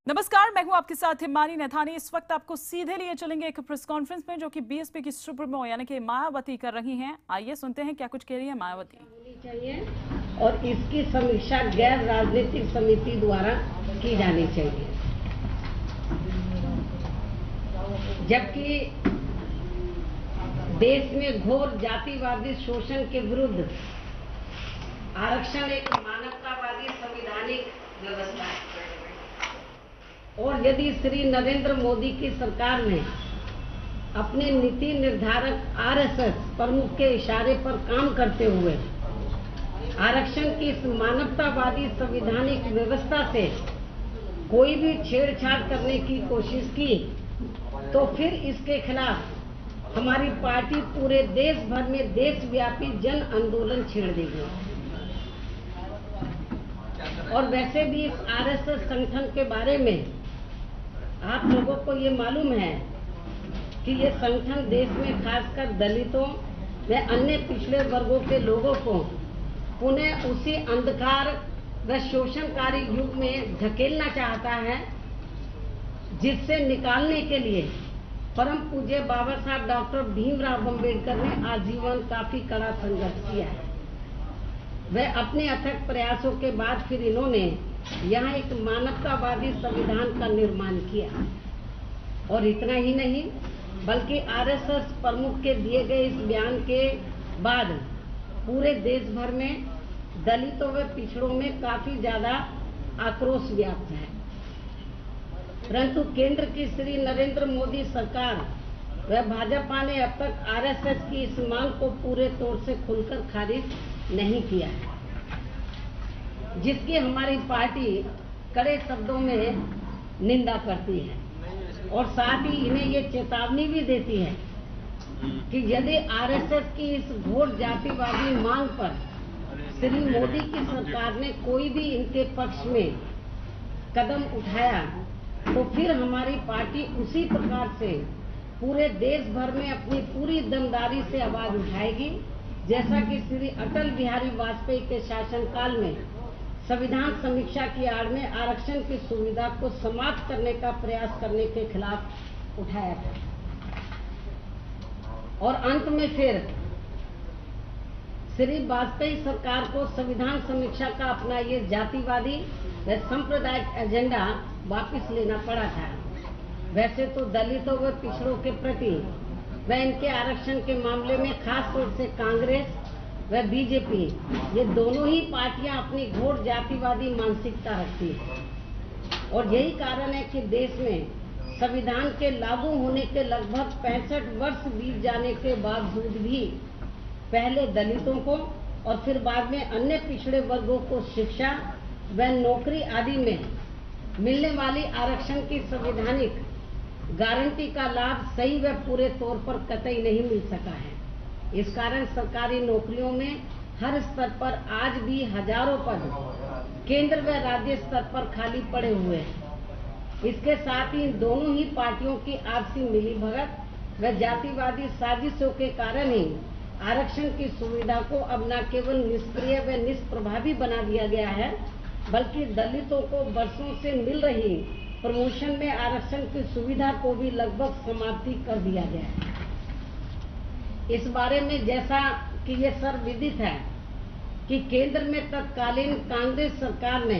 नमस्कार, मैं हूं आपके साथ हिमानी नैथानी। इस वक्त आपको सीधे लिए चलेंगे एक प्रेस कॉन्फ्रेंस में जो कि बीएसपी की सुप्रीमो यानी कि मायावती कर रही हैं। आइए सुनते हैं क्या कुछ कह रही है मायावती। होनी चाहिए और इसकी समीक्षा गैर राजनीतिक समिति द्वारा की जानी चाहिए, जबकि देश में घोर जातिवादी शोषण के विरुद्ध आरक्षण एक मानवतावादी संवैधानिक व्यवस्था है और यदि श्री नरेंद्र मोदी की सरकार ने अपने नीति निर्धारक आरएसएस प्रमुख के इशारे पर काम करते हुए आरक्षण की इस मानवतावादी संवैधानिक व्यवस्था से कोई भी छेड़छाड़ करने की कोशिश की तो फिर इसके खिलाफ हमारी पार्टी पूरे देश भर में देशव्यापी जन आंदोलन छेड़ देगी। और वैसे भी इस आरएसएस संगठन के बारे में आप लोगों को ये मालूम है कि ये संगठन देश में खासकर दलितों व अन्य पिछड़े वर्गों के लोगों को पुनः उसी अंधकार व शोषणकारी युग में धकेलना चाहता है, जिससे निकालने के लिए परम पूज्य बाबा साहब डॉक्टर भीमराव अम्बेडकर ने आजीवन काफी कड़ा संघर्ष किया है। वह अपने अथक प्रयासों के बाद फिर इन्होंने यहाँ एक मानवतावादी संविधान का निर्माण किया और इतना ही नहीं बल्कि आरएसएस प्रमुख के दिए गए इस बयान के बाद पूरे देश भर में दलितों व पिछड़ों में काफी ज्यादा आक्रोश व्याप्त है। परंतु केंद्र की श्री नरेंद्र मोदी सरकार व भाजपा ने अब तक आरएसएस की इस मांग को पूरे तौर से खुलकर खारिज नहीं किया है, जिसकी हमारी पार्टी कड़े शब्दों में निंदा करती है और साथ ही इन्हें ये चेतावनी भी देती है कि यदि आरएसएस की इस घोर जातिवादी मांग पर श्री मोदी की सरकार ने कोई भी इनके पक्ष में कदम उठाया तो फिर हमारी पार्टी उसी प्रकार से पूरे देश भर में अपनी पूरी दमदारी से आवाज उठाएगी, जैसा कि श्री अटल बिहारी वाजपेयी के शासनकाल में संविधान समीक्षा की आड़ में आरक्षण की सुविधा को समाप्त करने का प्रयास करने के खिलाफ उठाया था। और अंत में फिर श्री वाजपेयी सरकार को संविधान समीक्षा का अपना ये जातिवादी व सांप्रदायिक एजेंडा वापस लेना पड़ा था। वैसे तो दलितों व पिछड़ों के प्रति व इनके आरक्षण के मामले में खास तौर से कांग्रेस व बीजेपी ये दोनों ही पार्टियां अपनी घोर जातिवादी मानसिकता रखती है और यही कारण है कि देश में संविधान के लागू होने के लगभग 65 वर्ष बीत जाने के बावजूद भी पहले दलितों को और फिर बाद में अन्य पिछड़े वर्गों को शिक्षा व नौकरी आदि में मिलने वाली आरक्षण की संवैधानिक गारंटी का लाभ सही व पूरे तौर पर कतई नहीं मिल सका है। इस कारण सरकारी नौकरियों में हर स्तर पर आज भी हजारों पद केंद्र व राज्य स्तर पर खाली पड़े हुए हैं। इसके साथ ही दोनों ही पार्टियों की आपसी मिलीभगत व जातिवादी साजिशों के कारण ही आरक्षण की सुविधा को अब न केवल निष्क्रिय व निष्प्रभावी बना दिया गया है, बल्कि दलितों को वर्षों से मिल रही प्रमोशन में आरक्षण की सुविधा को भी लगभग समाप्ति कर दिया गया है। इस बारे में जैसा कि ये सर्वविदित है कि केंद्र में तत्कालीन कांग्रेस सरकार ने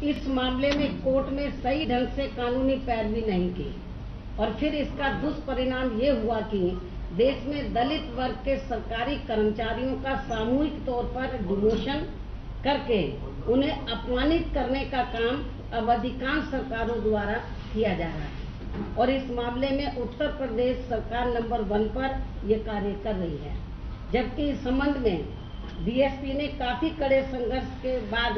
इस मामले में कोर्ट में सही ढंग से कानूनी पैरवी नहीं की और फिर इसका दुष्परिणाम ये हुआ कि देश में दलित वर्ग के सरकारी कर्मचारियों का सामूहिक तौर पर डिमोशन करके उन्हें अपमानित करने का काम अब अधिकांश सरकारों द्वारा किया जा रहा है और इस मामले में उत्तर प्रदेश सरकार नंबर 1 पर ये कार्य कर रही है, जबकि इस संबंध में बीएसपी ने काफी कड़े संघर्ष के बाद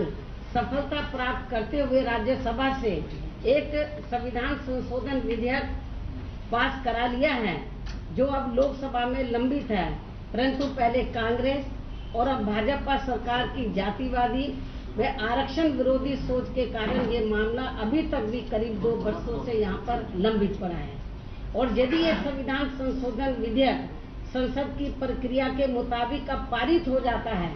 सफलता प्राप्त करते हुए राज्यसभा से एक संविधान संशोधन विधेयक पास करा लिया है, जो अब लोकसभा में लंबित है। परंतु पहले कांग्रेस और अब भाजपा सरकार की जातिवादी व आरक्षण विरोधी सोच के कारण ये मामला अभी तक भी करीब 2 वर्षों से यहाँ पर लंबित पड़ा है। और यदि ये संविधान संशोधन विधेयक संसद की प्रक्रिया के मुताबिक अब पारित हो जाता है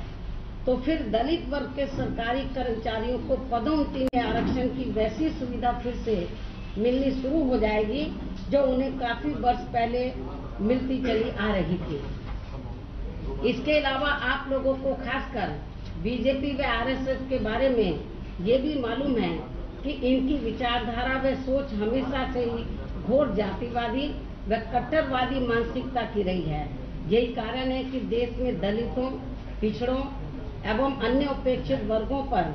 तो फिर दलित वर्ग के सरकारी कर्मचारियों को पदोन्नति में आरक्षण की वैसी सुविधा फिर से मिलनी शुरू हो जाएगी जो उन्हें काफी वर्ष पहले मिलती चली आ रही थी। इसके अलावा आप लोगों को खासकर बीजेपी व आरएसएस के बारे में ये भी मालूम है कि इनकी विचारधारा व सोच हमेशा से ही घोर जातिवादी व कट्टरवादी मानसिकता की रही है। यही कारण है कि देश में दलितों, पिछड़ों एवं अन्य उपेक्षित वर्गों पर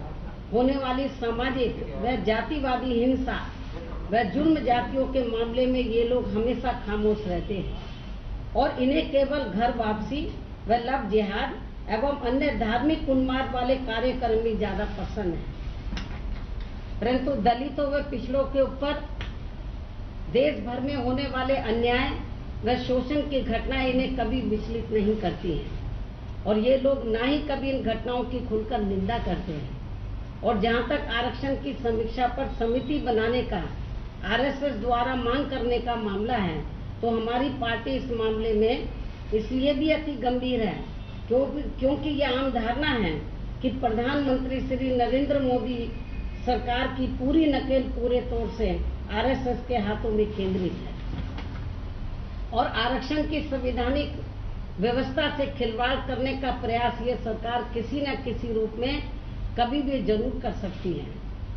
होने वाली सामाजिक व जातिवादी हिंसा व जुर्म जातियों के मामले में ये लोग हमेशा खामोश रहते हैं और इन्हें केवल घर वापसी व लव जिहाद एवं अन्य धार्मिक उन्माद वाले कार्यक्रम भी ज्यादा पसंद है। परंतु दलितों व पिछड़ों के ऊपर देश भर में होने वाले अन्याय व शोषण की घटनाएं इन्हें कभी विचलित नहीं करती हैं और ये लोग ना ही कभी इन घटनाओं की खुलकर निंदा करते हैं। और जहां तक आरक्षण की समीक्षा पर समिति बनाने का आरएसएस द्वारा मांग करने का मामला है, तो हमारी पार्टी इस मामले में इसलिए भी अति गंभीर है क्योंकि ये आम धारणा है कि प्रधानमंत्री श्री नरेंद्र मोदी सरकार की पूरी नकेल पूरे तौर से आरएसएस के हाथों में केंद्रित है और आरक्षण की संवैधानिक व्यवस्था से खिलवाड़ करने का प्रयास ये सरकार किसी न किसी रूप में कभी भी जरूर कर सकती है,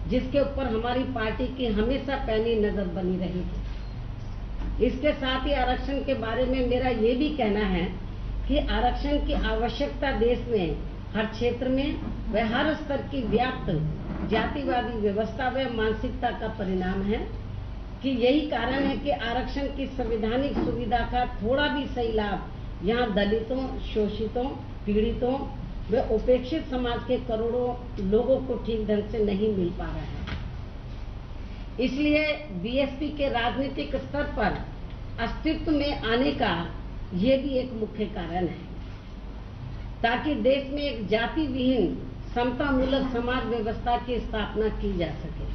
जिसके ऊपर हमारी पार्टी की हमेशा पैनी नजर बनी रही थी। इसके साथ ही आरक्षण के बारे में मेरा ये भी कहना है कि आरक्षण की आवश्यकता देश में हर क्षेत्र में व हर स्तर की व्याप्त जातिवादी व्यवस्था व मानसिकता का परिणाम है कि यही कारण है कि आरक्षण की संवैधानिक सुविधा का थोड़ा भी सही लाभ यहाँ दलितों, शोषितों, पीड़ितों व उपेक्षित समाज के करोड़ों लोगों को ठीक ढंग से नहीं मिल पा रहा है। इसलिए बीएसपी के राजनीतिक स्तर पर अस्तित्व में आने का ये भी एक मुख्य कारण है, ताकि देश में एक जाति विहीन समतामूलक समाज व्यवस्था की स्थापना की जा सके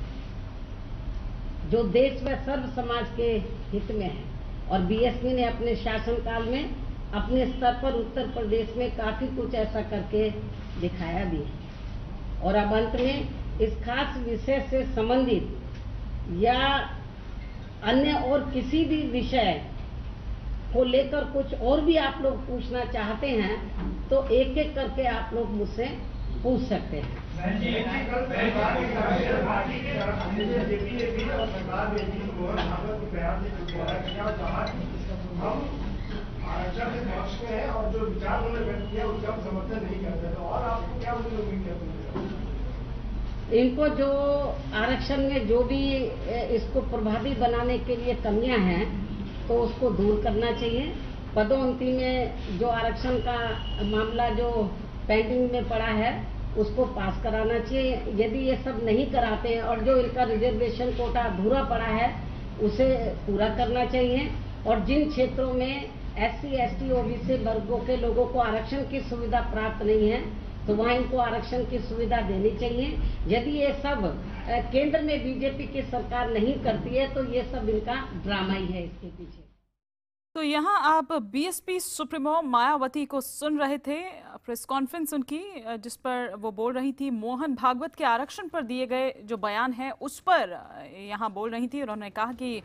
जो देश व सर्व समाज के हित में है। और बीएसपी ने अपने शासनकाल में अपने स्तर पर उत्तर प्रदेश में काफी कुछ ऐसा करके दिखाया भी है। और अब अंत में इस खास विषय से संबंधित या अन्य और किसी भी विषय को लेकर कुछ और भी आप लोग पूछना चाहते हैं तो एक एक करके आप लोग मुझसे पूछ सकते हैं। आरक्षण के पक्ष में है और जो विचार उन्होंने व्यक्त किया उसका हम समर्थन नहीं करते, तो और आपको क्या उम्मीद करते हैं? इनको जो आरक्षण में जो भी इसको प्रभावी बनाने के लिए कमियां हैं तो उसको दूर करना चाहिए। पदोन्नति में जो आरक्षण का मामला जो पेंडिंग में पड़ा है उसको पास कराना चाहिए। यदि ये सब नहीं कराते हैं और जो इनका रिजर्वेशन कोटा अधूरा पड़ा है उसे पूरा करना चाहिए। और जिन क्षेत्रों में SC, ST, OBC वर्गों के लोगों को आरक्षण की सुविधा प्राप्त नहीं है तो वहाँ इनको आरक्षण की सुविधा देनी चाहिए। यदि ये सब केंद्र में बीजेपी की सरकार नहीं करती है तो ये सब इनका ड्रामा ही है इसके पीछे। तो यहाँ आप बीएसपी सुप्रीमो मायावती को सुन रहे थे, प्रेस कॉन्फ्रेंस उनकी जिस पर वो बोल रही थी मोहन भागवत के आरक्षण पर दिए गए जो बयान है उस पर यहाँ बोल रही थी। उन्होंने कहा कि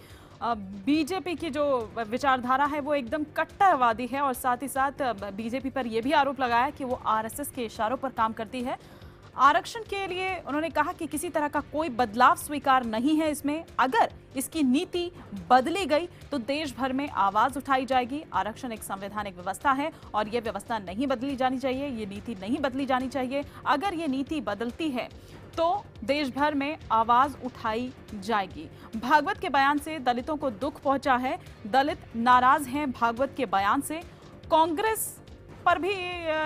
बीजेपी की जो विचारधारा है वो एकदम कट्टरवादी है और साथ ही साथ बीजेपी पर यह भी आरोप लगाया कि वो आरएसएस के इशारों पर काम करती है। आरक्षण के लिए उन्होंने कहा कि किसी तरह का कोई बदलाव स्वीकार नहीं है इसमें। अगर इसकी नीति बदली गई तो देश भर में आवाज उठाई जाएगी। आरक्षण एक संवैधानिक व्यवस्था है और यह व्यवस्था नहीं बदली जानी चाहिए, ये नीति नहीं बदली जानी चाहिए। अगर ये नीति बदलती है तो देश भर में आवाज उठाई जाएगी। भागवत के बयान से दलितों को दुख पहुंचा है, दलित नाराज हैं भागवत के बयान से। कांग्रेस पर भी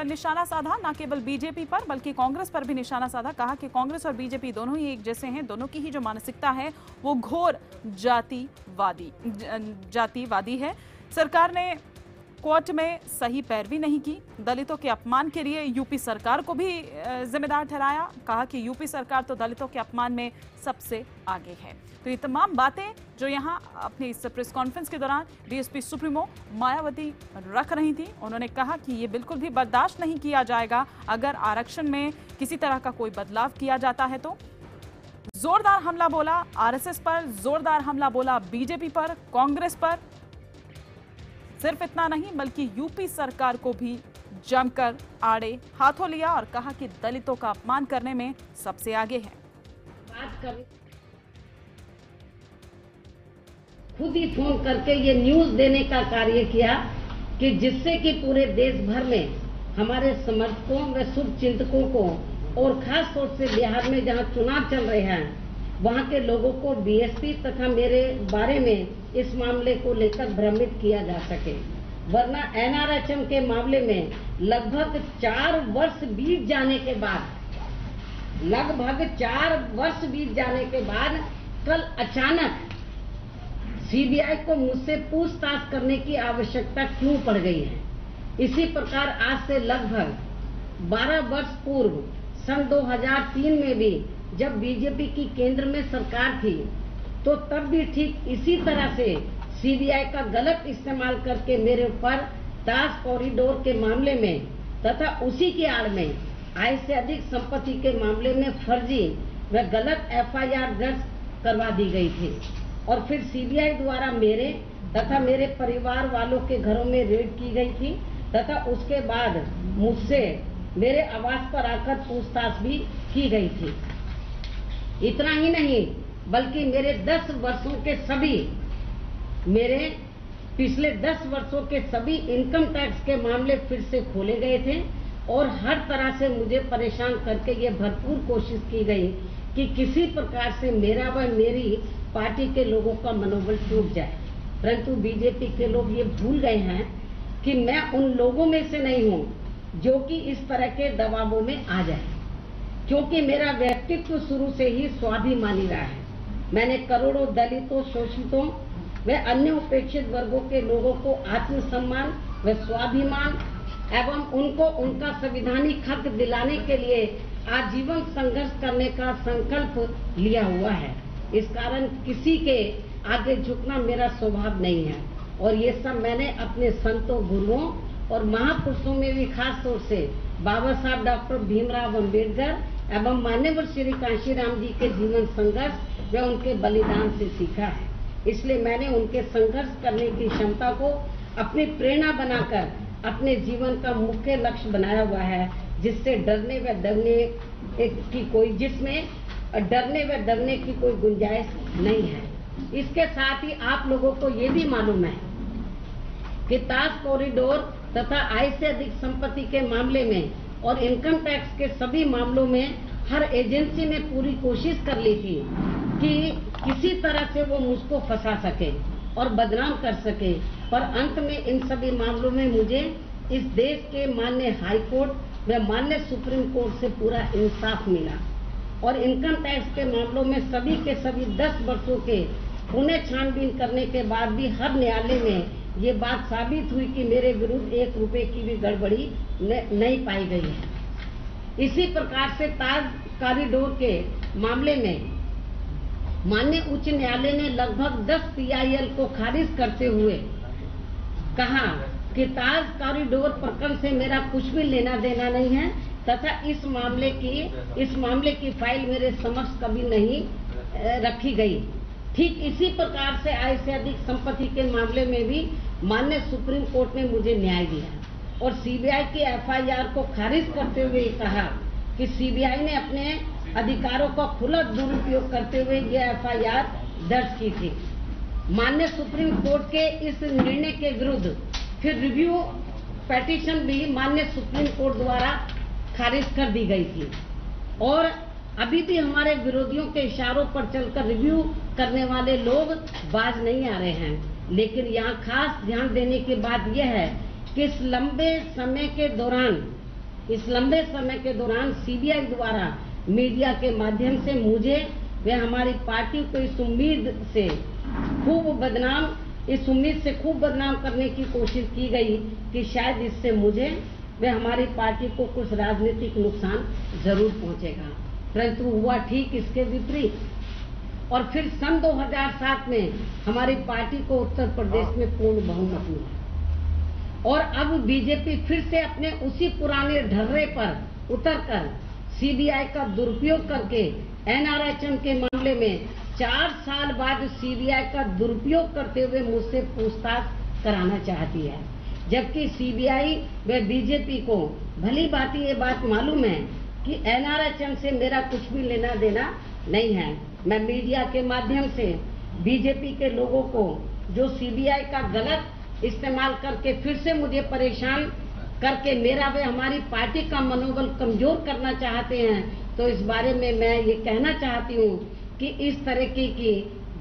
निशाना साधा, ना केवल बीजेपी पर बल्कि कांग्रेस पर भी निशाना साधा। कहा कि कांग्रेस और बीजेपी दोनों ही एक जैसे हैं, दोनों की ही जो मानसिकता है वो घोर जातिवादी है। सरकार ने कोर्ट में सही पैरवी नहीं की, दलितों के अपमान के लिए यूपी सरकार को भी जिम्मेदार ठहराया। कहा कि यूपी सरकार तो दलितों के अपमान में सबसे आगे है। तो ये तमाम बातें जो यहाँ अपनी इस प्रेस कॉन्फ्रेंस के दौरान बीएसपी सुप्रीमो मायावती रख रही थी, उन्होंने कहा कि ये बिल्कुल भी बर्दाश्त नहीं किया जाएगा अगर आरक्षण में किसी तरह का कोई बदलाव किया जाता है। तो जोरदार हमला बोला आरएसएस पर, जोरदार हमला बोला बीजेपी पर, कांग्रेस पर। सिर्फ इतना नहीं बल्कि यूपी सरकार को भी जमकर आड़े हाथों लिया और कहा कि दलितों का अपमान करने में सबसे आगे है। बात कर खुद ही फोन करके ये न्यूज देने का कार्य किया कि जिससे कि पूरे देश भर में हमारे समर्थकों व शुभचिंतकों को और खास तौर से बिहार में जहां चुनाव चल रहे हैं वहां के लोगों को बीएसपी तथा मेरे बारे में इस मामले को लेकर भ्रमित किया जा सके। वरना एनआरएचएम के मामले में लगभग 4 वर्ष बीत जाने के बाद कल अचानक सीबीआई को मुझसे पूछताछ करने की आवश्यकता क्यों पड़ गई है। इसी प्रकार आज से लगभग 12 वर्ष पूर्व सन 2003 में भी जब बीजेपी की केंद्र में सरकार थी तो तब भी ठीक इसी तरह से सीबीआई का गलत इस्तेमाल करके मेरे ऊपर ताज कॉरिडोर के मामले में तथा उसी की आड़ में आय से अधिक संपत्ति के मामले में फर्जी व गलत एफआईआर दर्ज करवा दी गई थी और फिर सीबीआई द्वारा मेरे तथा मेरे परिवार वालों के घरों में रेड की गई थी तथा उसके बाद मुझसे मेरे आवास पर आकर पूछताछ भी की गई थी। इतना ही नहीं बल्कि मेरे पिछले 10 वर्षों के सभी इनकम टैक्स के मामले फिर से खोले गए थे और हर तरह से मुझे परेशान करके ये भरपूर कोशिश की गई कि किसी प्रकार से मेरा व मेरी पार्टी के लोगों का मनोबल टूट जाए। परंतु बीजेपी के लोग ये भूल गए हैं कि मैं उन लोगों में से नहीं हूँ जो कि इस तरह के दबावों में आ जाए, क्योंकि मेरा व्यक्तित्व शुरू से ही स्वाभिमानी रहा है। मैंने करोड़ों दलितों, शोषितों व अन्य उपेक्षित वर्गों के लोगों को आत्मसम्मान व स्वाभिमान एवं उनको उनका संवैधानिक हक दिलाने के लिए आजीवन संघर्ष करने का संकल्प लिया हुआ है। इस कारण किसी के आगे झुकना मेरा स्वभाव नहीं है और ये सब मैंने अपने संतों, गुरुओं और महापुरुषों में भी खास तौर से बाबा साहब डॉक्टर भीमराव अंबेडकर एवं मान्यवर श्री कांशीराम जी के जीवन संघर्ष व उनके बलिदान से सीखा है। इसलिए मैंने उनके संघर्ष करने की क्षमता को अपनी प्रेरणा बनाकर अपने जीवन का मुख्य लक्ष्य बनाया हुआ है, जिसमें डरने व डरने की कोई गुंजाइश नहीं है। इसके साथ ही आप लोगों को ये भी मालूम है कि ताज कॉरिडोर तथा आय से अधिक संपत्ति के मामले में और इनकम टैक्स के सभी मामलों में हर एजेंसी ने पूरी कोशिश कर ली थी कि किसी तरह से वो मुझको फंसा सके और बदनाम कर सके, पर अंत में इन सभी मामलों में मुझे इस देश के माननीय हाई कोर्ट व माननीय सुप्रीम कोर्ट से पूरा इंसाफ मिला और इनकम टैक्स के मामलों में सभी के सभी 10 वर्षों के पुनः छानबीन करने के बाद भी हर न्यायालय में ये बात साबित हुई कि मेरे विरुद्ध 1 रुपए की भी गड़बड़ी नहीं पाई गई है। इसी प्रकार से ताज कॉरिडोर के मामले में माननीय उच्च न्यायालय ने लगभग 10 PIL को खारिज करते हुए कहा कि ताज कॉरिडोर प्रकरण से मेरा कुछ भी लेना देना नहीं है तथा इस मामले की फाइल मेरे समक्ष कभी नहीं रखी गई। ठीक इसी प्रकार से आय से अधिक संपत्ति के मामले में भी माननीय सुप्रीम कोर्ट ने मुझे न्याय दिया और सीबीआई की FIR को खारिज करते हुए कहा कि सीबीआई ने अपने अधिकारों का खुला दुरुपयोग करते हुए ये FIR दर्ज की थी। माननीय सुप्रीम कोर्ट के इस निर्णय के विरुद्ध फिर रिव्यू पेटिशन भी माननीय सुप्रीम कोर्ट द्वारा खारिज कर दी गई थी और अभी भी हमारे विरोधियों के इशारों पर चलकर रिव्यू करने वाले लोग बाज नहीं आ रहे हैं। लेकिन यहाँ खास ध्यान देने की बात यह है कि इस लंबे समय के दौरान सीबीआई द्वारा मीडिया के माध्यम से मुझे व हमारी पार्टी को इस उम्मीद से खूब बदनाम इस उम्मीद से खूब बदनाम करने की कोशिश की गई कि शायद इससे मुझे व हमारी पार्टी को कुछ राजनीतिक नुकसान जरूर पहुंचेगा, परंतु हुआ ठीक इसके विपरीत। और फिर सन 2007 में हमारी पार्टी को उत्तर प्रदेश में पूर्ण बहुमत मिला और अब बीजेपी फिर से अपने उसी पुराने ढर्रे पर उतरकर सीबीआई का दुरुपयोग करके एनआरएचएम के मामले में 4 साल बाद सीबीआई का दुरुपयोग करते हुए मुझसे पूछताछ कराना चाहती है, जबकि सीबीआई व बीजेपी को भली भांति ये बात मालूम है कि एनआरएचएम से मेरा कुछ भी लेना देना नहीं है। मैं मीडिया के माध्यम से बीजेपी के लोगों को जो सीबीआई का गलत इस्तेमाल करके फिर से मुझे परेशान करके मेरा व हमारी पार्टी का मनोबल कमजोर करना चाहते हैं, तो इस बारे में मैं ये कहना चाहती हूँ कि इस तरह की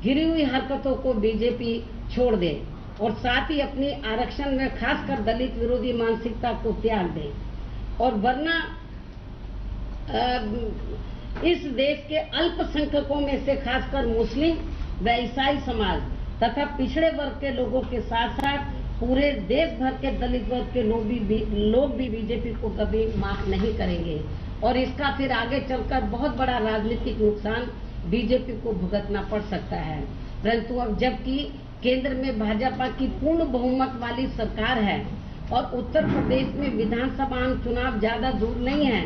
गिरी हुई हरकतों को बीजेपी छोड़ दे और साथ ही अपनी आरक्षण में खासकर दलित विरोधी मानसिकता को त्याग दे, और वरना इस देश के अल्पसंख्यकों में से खासकर मुस्लिम व ईसाई समाज तथा पिछड़े वर्ग के लोगों के साथ साथ पूरे देश भर के दलित वर्ग के लोग भी बीजेपी को कभी माफ नहीं करेंगे और इसका फिर आगे चलकर बहुत बड़ा राजनीतिक नुकसान बीजेपी को भुगतना पड़ सकता है। परंतु अब जबकि केंद्र में भाजपा की पूर्ण बहुमत वाली सरकार है और उत्तर प्रदेश में विधानसभा चुनाव ज्यादा दूर नहीं है,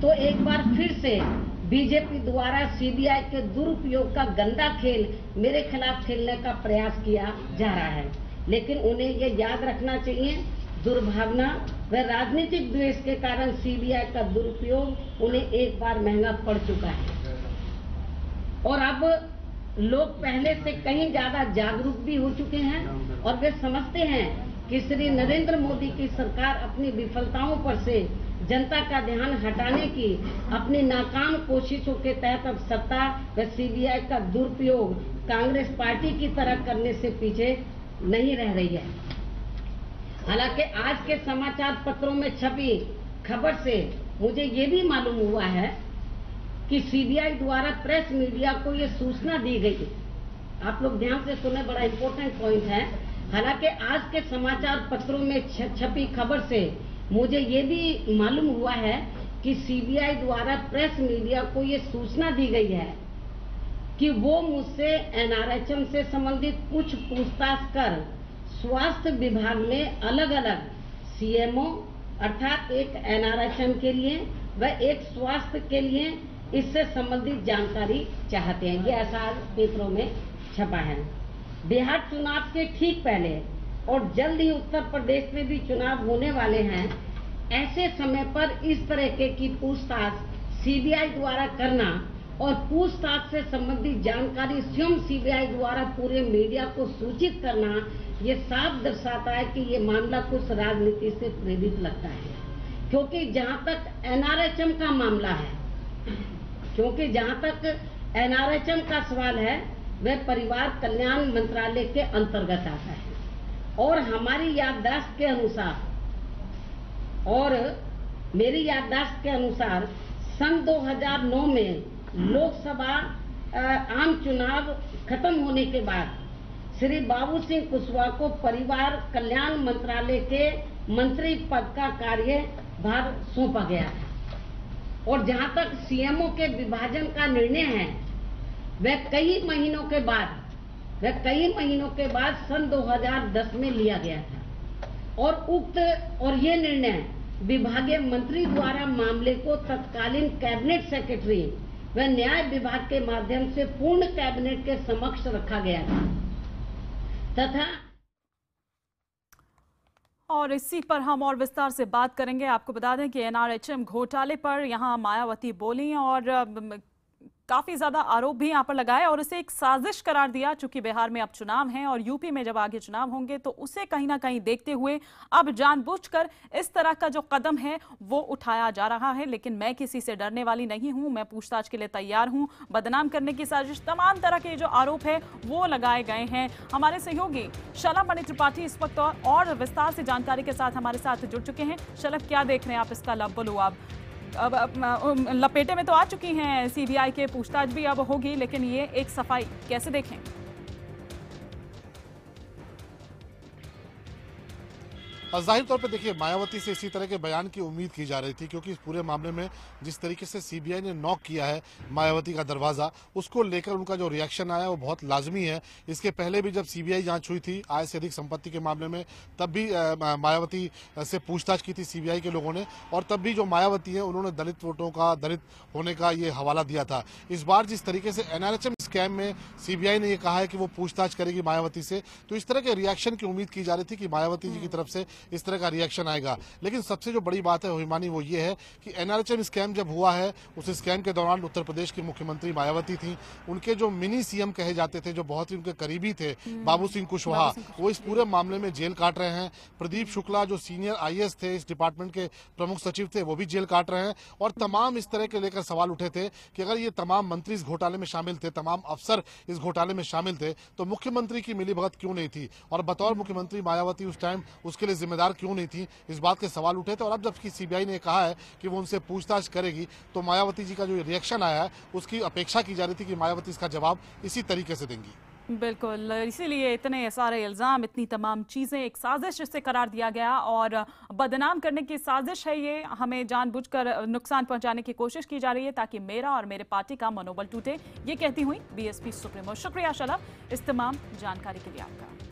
तो एक बार फिर से बीजेपी द्वारा सीबीआई के दुरुपयोग का गंदा खेल मेरे खिलाफ खेलने का प्रयास किया जा रहा है। लेकिन उन्हें ये याद रखना चाहिए, दुर्भावना व राजनीतिक द्वेष के कारण सीबीआई का दुरुपयोग उन्हें एक बार महंगा पड़ चुका है और अब लोग पहले से कहीं ज्यादा जागरूक भी हो चुके हैं और वे समझते हैं कि श्री नरेंद्र मोदी की सरकार अपनी विफलताओं पर से जनता का ध्यान हटाने की अपनी नाकाम कोशिशों के तहत अब सत्ता व सीबीआई का दुरुपयोग कांग्रेस पार्टी की तरह करने से पीछे नहीं रह रही है। हालांकि आज के समाचार पत्रों में छपी खबर से मुझे ये भी मालूम हुआ है कि सीबीआई द्वारा प्रेस मीडिया को ये सूचना दी गई। आप लोग ध्यान से सुने, बड़ा इम्पोर्टेंट पॉइंट है। हालांकि आज के समाचार पत्रों में छपी खबर से मुझे ये भी मालूम हुआ है कि सीबीआई द्वारा प्रेस मीडिया को ये सूचना दी गई है कि वो मुझसे एनआरएचएम से संबंधित कुछ पूछताछ कर स्वास्थ्य विभाग में अलग अलग सीएमओ अर्थात एक एनआरएचएम के लिए व एक स्वास्थ्य के लिए इससे संबंधित जानकारी चाहते हैं। ये ऐसा आज पेपरों में छपा है। बिहार चुनाव के ठीक पहले और जल्द ही उत्तर प्रदेश में भी चुनाव होने वाले हैं। ऐसे समय पर इस तरह की पूछताछ सीबीआई द्वारा करना और पूछताछ से संबंधित जानकारी स्वयं सीबीआई द्वारा पूरे मीडिया को सूचित करना, ये साफ दर्शाता है कि ये मामला कुछ राजनीति से प्रेरित लगता है। क्योंकि जहां तक एनआरएचएम का मामला है, क्योंकि जहां तक एनआरएचएम का सवाल है वह परिवार कल्याण मंत्रालय के अंतर्गत आता है और हमारी याददाश्त के अनुसार और मेरी याददाश्त के अनुसार सन 2009 में लोकसभा आम चुनाव खत्म होने के बाद श्री बाबू सिंह कुशवाहा को परिवार कल्याण मंत्रालय के मंत्री पद का कार्यभार सौंपा गया था और जहां तक सीएमओ के विभाजन का निर्णय है वह कई महीनों के बाद सन 2010 में लिया गया था और ये निर्णय विभागीय मंत्री द्वारा मामले को तत्कालीन कैबिनेट सेक्रेटरी व न्याय विभाग के माध्यम से पूर्ण कैबिनेट के समक्ष रखा गया था तथा और इसी पर हम और विस्तार से बात करेंगे। आपको बता दें कि एनआरएचएम घोटाले पर यहां मायावती बोली और काफी ज्यादा आरोप भी यहां पर लगाए और इसे एक साजिश करार दिया। चूंकि बिहार में अब चुनाव हैं और यूपी में जब आगे चुनाव होंगे तो उसे कहीं ना कहीं देखते हुए अब जानबूझकर इस तरह का जो कदम है वो उठाया जा रहा है। लेकिन मैं किसी से डरने वाली नहीं हूं, मैं पूछताछ के लिए तैयार हूं। बदनाम करने की साजिश, तमाम तरह के जो आरोप है वो लगाए गए हैं। हमारे सहयोगी शलभ मणि त्रिपाठी इस वक्त और विस्तार से जानकारी के साथ हमारे साथ जुड़ चुके हैं। शलभ, क्या देख रहे हैं आप इसका? बोलो आप। अब लपेटे में तो आ चुकी हैं सीबीआई के, पूछताछ भी अब होगी, लेकिन ये एक सफाई कैसे देखें? और जाहिर तौर पे देखिए मायावती से इसी तरह के बयान की उम्मीद की जा रही थी, क्योंकि इस पूरे मामले में जिस तरीके से सीबीआई ने नॉक किया है मायावती का दरवाजा, उसको लेकर उनका जो रिएक्शन आया वो बहुत लाजमी है। इसके पहले भी जब सीबीआई जांच हुई थी आय से अधिक संपत्ति के मामले में, तब भी मायावती से पूछताछ की थी सीबीआई के लोगों ने, और तब भी जो मायावती है उन्होंने दलित वोटों का, दलित होने का ये हवाला दिया था। इस बार जिस तरीके से एनआरएचएम स्कैम में सीबीआई ने ये कहा है कि वो पूछताछ करेगी मायावती से, तो इस तरह के रिएक्शन की उम्मीद की जा रही थी कि मायावती जी की तरफ से इस तरह का रिएक्शन आएगा। लेकिन सबसे जो बड़ी बात है हिमानी वो ये है कि एनआरएचएम स्कैम जब हुआ है उस स्कैम के दौरान उत्तर प्रदेश की मुख्यमंत्री मायावती थी, उनके जो मिनी सीएम कहे जाते थे, जो बहुत ही उनके करीबी थे, बाबू सिंह कुशवाहा, वो इस पूरे मामले में जेल काट रहे हैं। प्रदीप शुक्ला जो सीनियर आईएएस थे, इस डिपार्टमेंट के प्रमुख सचिव थे, वो भी जेल काट रहे हैं। और तमाम इस तरह के लेकर सवाल उठे थे कि अगर ये तमाम मंत्री इस घोटाले में शामिल थे, तमाम अफसर इस घोटाले में शामिल थे, तो मुख्यमंत्री की मिलीभगत क्यों नहीं थी, और बतौर मुख्यमंत्री मायावती उस टाइम उसके लिए जिम्मेदार क्यों नहीं थी, इस बात के सवाल उठे थे। और अब जबकि सीबीआई ने कहा है कि वो उनसे पूछताछ करेगी, तो मायावती जी का जो रिएक्शन आया है उसकी अपेक्षा की जा रही थी कि मायावती इसका जवाब इसी तरीके से देंगी। बिल्कुल, इसीलिए इतने सारे इल्ज़ाम, इतनी तमाम चीज़ें एक साजिश इसे करार दिया गया, और बदनाम करने की साजिश है ये। हमें जानबूझकर नुकसान पहुंचाने की कोशिश की जा रही है ताकि मेरा और मेरे पार्टी का मनोबल टूटे। ये कहती हुई बीएसपी सुप्रीमो। शुक्रिया शलभ इस तमाम जानकारी के लिए आपका।